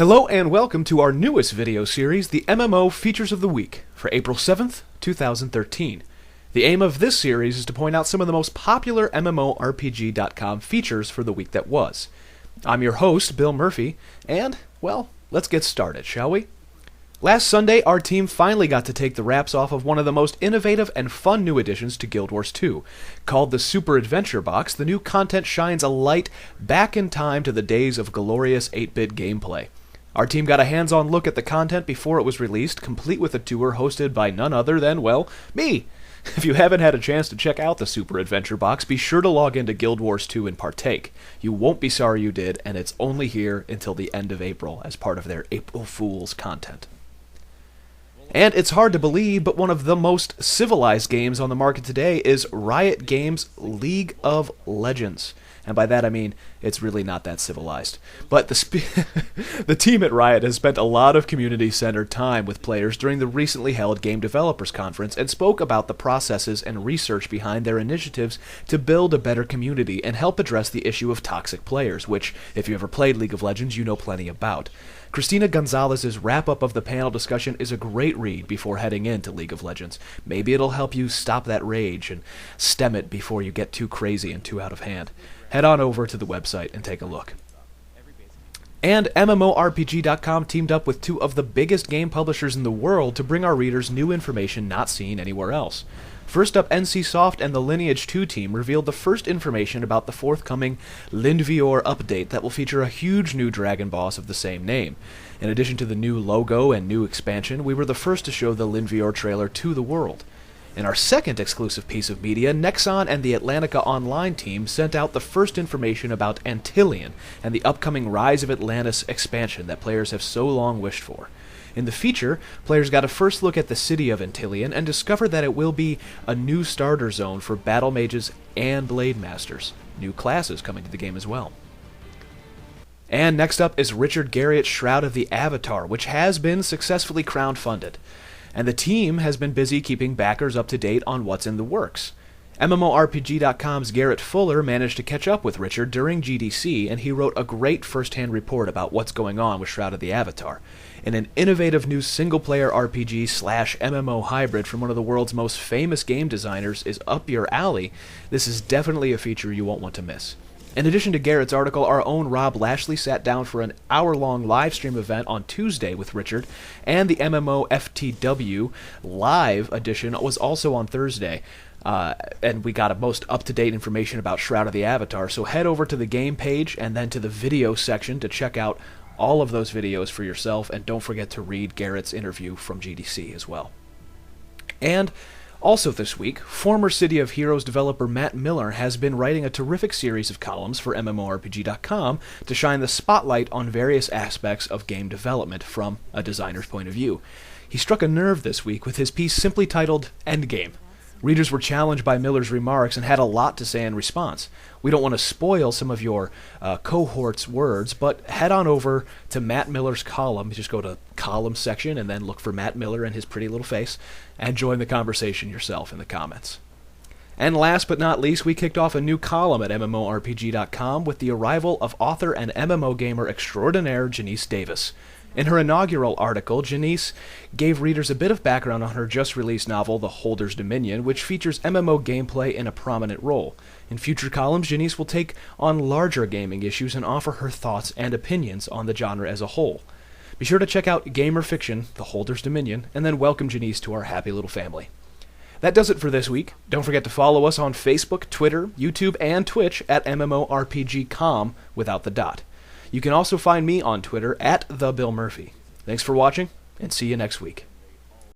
Hello and welcome to our newest video series, the MMO Features of the Week, for April 7th, 2013. The aim of this series is to point out some of the most popular MMORPG.com features for the week that was. I'm your host, Bill Murphy, and, well, let's get started, shall we? Last Sunday, our team finally got to take the wraps off of one of the most innovative and fun new additions to Guild Wars 2. Called the Super Adventure Box, the new content shines a light back in time to the days of glorious 8-bit gameplay. Our team got a hands-on look at the content before it was released, complete with a tour hosted by none other than, well, me! If you haven't had a chance to check out the Super Adventure Box, be sure to log into Guild Wars 2 and partake. You won't be sorry you did, and it's only here until the end of April as part of their April Fool's content. And it's hard to believe, but one of the most civilized games on the market today is Riot Games' League of Legends. And by that I mean, it's really not that civilized. But the team at Riot has spent a lot of community-centered time with players during the recently held Game Developers Conference and spoke about the processes and research behind their initiatives to build a better community and help address the issue of toxic players, which, if you ever played League of Legends, you know plenty about. Christina Gonzalez's wrap-up of the panel discussion is a great read before heading into League of Legends. Maybe it'll help you stop that rage and stem it before you get too crazy and too out of hand. Head on over to the website and take a look. And MMORPG.com teamed up with two of the biggest game publishers in the world to bring our readers new information not seen anywhere else. First up, NCSoft and the Lineage II team revealed the first information about the forthcoming Lindvior update that will feature a huge new dragon boss of the same name. In addition to the new logo and new expansion, we were the first to show the Lindvior trailer to the world. In our second exclusive piece of media, Nexon and the Atlantica Online team sent out the first information about Antilion and the upcoming Rise of Atlantis expansion that players have so long wished for. In the feature, players got a first look at the city of Antilion and discovered that it will be a new starter zone for battle mages and blade masters. New classes coming to the game as well. And next up is Richard Garriott's Shroud of the Avatar, which has been successfully crowdfunded. And the team has been busy keeping backers up to date on what's in the works. MMORPG.com's Garrett Fuller managed to catch up with Richard during GDC, and he wrote a great first-hand report about what's going on with Shroud of the Avatar. In an innovative new single-player RPG/MMO hybrid from one of the world's most famous game designers is up your alley, this is definitely a feature you won't want to miss. In addition to Garrett's article, our own Rob Lashley sat down for an hour-long live stream event on Tuesday with Richard, and the MMO FTW live edition was also on Thursday. And we got a most up-to-date information about Shroud of the Avatar, so head over to the game page and then to the video section to check out all of those videos for yourself, and don't forget to read Garrett's interview from GDC as well. And also this week, former City of Heroes developer Matt Miller has been writing a terrific series of columns for MMORPG.com to shine the spotlight on various aspects of game development from a designer's point of view. He struck a nerve this week with his piece simply titled Endgame. Readers were challenged by Miller's remarks and had a lot to say in response. We don't want to spoil some of your cohort's words, but head on over to Matt Miller's column. Just go to column section and then look for Matt Miller and his pretty little face and join the conversation yourself in the comments. And last but not least, we kicked off a new column at MMORPG.com with the arrival of author and MMO gamer extraordinaire Janiece Davis. In her inaugural article, Janiece gave readers a bit of background on her just-released novel, The Holder's Dominion, which features MMO gameplay in a prominent role. In future columns, Janiece will take on larger gaming issues and offer her thoughts and opinions on the genre as a whole. Be sure to check out Gamer Fiction, The Holder's Dominion, and then welcome Janiece to our happy little family. That does it for this week. Don't forget to follow us on Facebook, Twitter, YouTube, and Twitch at MMORPG.com without the dot. You can also find me on Twitter at TheBillMurphy. Thanks for watching, and see you next week.